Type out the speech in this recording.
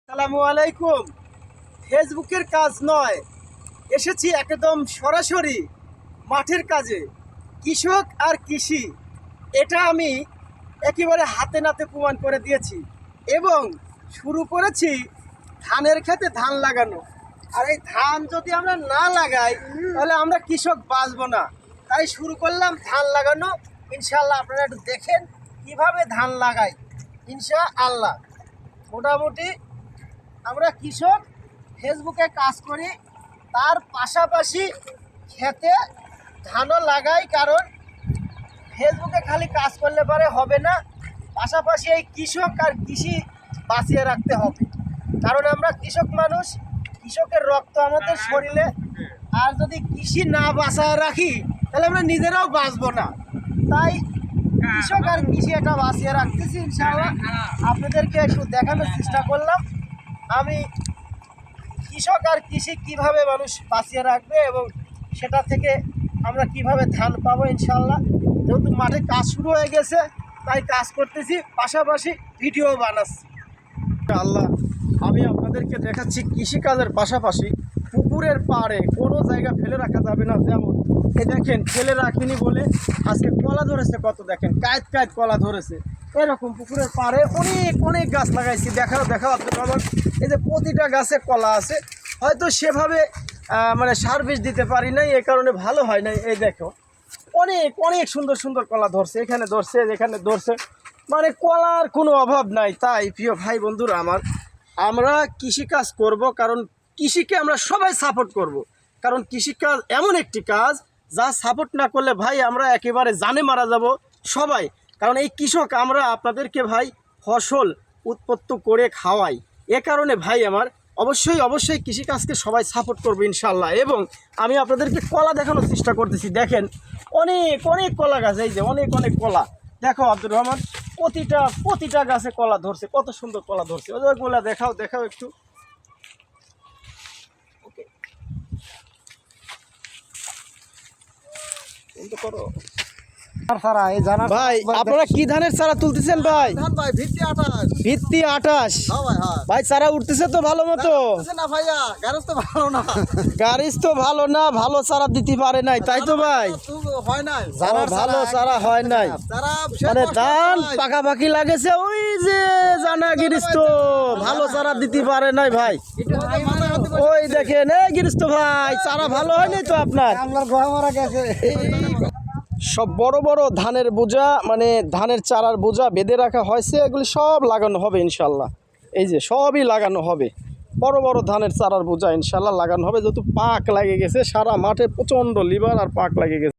আসসালামু আলাইকুম। ফেসবুকের কাজ নয়, এসেছি একদম সরাসরি মাঠের কাজে। কৃষক আর কৃষি, এটা আমি একেবারে হাতে নাতে প্রমাণ করে দিয়েছি এবং শুরু করেছি ধানের ক্ষেতে ধান লাগানো। আর এই ধান যদি আমরা না লাগাই তাহলে আমরা কৃষক বাঁচবো না। তাই শুরু করলাম ধান লাগানো। ইনশাআল্লাহ আপনারা একটু দেখেন কিভাবে ধান লাগাই। ইনশাআল্লাহ মোটামুটি আমরা কৃষক, ফেসবুকে কাজ করি, তার পাশাপাশি খেতে ধানও লাগাই। কারণ ফেসবুকে খালি কাজ করলে পরে হবে না, পাশাপাশি এই কৃষক আর কৃষি বাঁচিয়ে রাখতে হবে। কারণ আমরা কৃষক মানুষ, কৃষকের রক্ত আমাদের শরীরে। আর যদি কৃষি না বাঁচায় রাখি তাহলে আমরা নিজেরাও বাঁচবো না। তাই কৃষক আর কৃষি এটা বাঁচিয়ে রাখতেছি। ইনশাআল্লাহ আপনাদেরকে একটু দেখানোর চেষ্টা করলাম আমি কৃষক আর কৃষি কিভাবে মানুষ বাঁচিয়ে রাখবে এবং সেটা থেকে আমরা কিভাবে ধান পাবো। ইনশাআল্লাহ যেহেতু মাঠে কাজ শুরু হয়ে গেছে তাই কাজ করতেছি, পাশাপাশি ভিডিও বানাচ্ছি। আল্লাহ আমি আপনাদেরকে দেখাচ্ছি কৃষিকাজের পাশাপাশি পুকুরের পাড়ে কোনো জায়গা ফেলে রাখা যাবে না। যেমন এই দেখেন ফেলে রাখিনি বলে আজকে কলা ধরেছে, কত দেখেন কায়েত কায়েত কলা ধরেছে। এরকম পুকুরের পাড়ে অনেক অনেক গাছ লাগাইছি। দেখাও আমার এই যে প্রতিটা গাছে কলা আছে, হয়তো সেভাবে মানে সার বিষ দিতে পারি নাই, এই কারণে ভালো হয় নাই। এই দেখো অনেক অনেক সুন্দর সুন্দর কলা ধরছে, এখানে ধরছে, এখানে ধরছে, মানে কলার কোনো অভাব নাই। তাই প্রিয় ভাই বন্ধুরা আমার, আমরা কৃষিকাজ করব, কারণ কৃষিকে আমরা সবাই সাপোর্ট করব। কারণ কৃষিকাজ এমন একটি কাজ যা সাপোর্ট না করলে ভাই আমরা একেবারে জানে মারা যাব সবাই। কারণ এই কৃষক আমরা আপনাদেরকে ভাই ফসল উৎপত্তি করে খাওয়াই। এ কারণে ভাই আমার অবশ্যই কৃষিকাজকে সবাই সাপোর্ট করবে ইনশাল্লাহ। এবং আমি আপনাদেরকে কলা দেখানোর চেষ্টা করতেছি। দেখেন অনেক অনেক কলা গাছ, এই যে অনেক অনেক কলা। দেখো আব্দুর রহমান, প্রতিটা গাছে কলা ধরছে, কত সুন্দর কলা ধরছে। ওগুলা দেখাও একটু। ওকে করো ভাই। আপনারা কি ধানের চারা তুলতেছেন ভাই? ভিত্তি 28 ভাই, চারা উঠতেছে তো ভালো মতো? গাড়িজ তো ভালো না, ভালো চারা দিতে পারে নাই, তাই তো ভাই? ভালো চারা হয় নাই, মানে ধান পাকাপাকি লাগেছে। ওই যে জানা গিরিস্ত ভালো চারা দিতে পারে নাই ভাই। ওই দেখেন এই গিরিস্ত ভাই, চারা ভালো হয় নাই তো আপনার। সব বড় বড় ধানের বোঝা, মানে ধানের চারার বোঝা বেঁধে রাখা হয়েছে, এগুলি সব লাগানো হবে ইনশাল্লাহ। এই যে সবই লাগানো হবে, বড় বড় ধানের চারার বোঝা ইনশাল্লাহ লাগানো হবে। যেহেতু পাক লাগে গেছে, সারা মাঠে প্রচণ্ড লিভার আর পাক লাগে গেছে।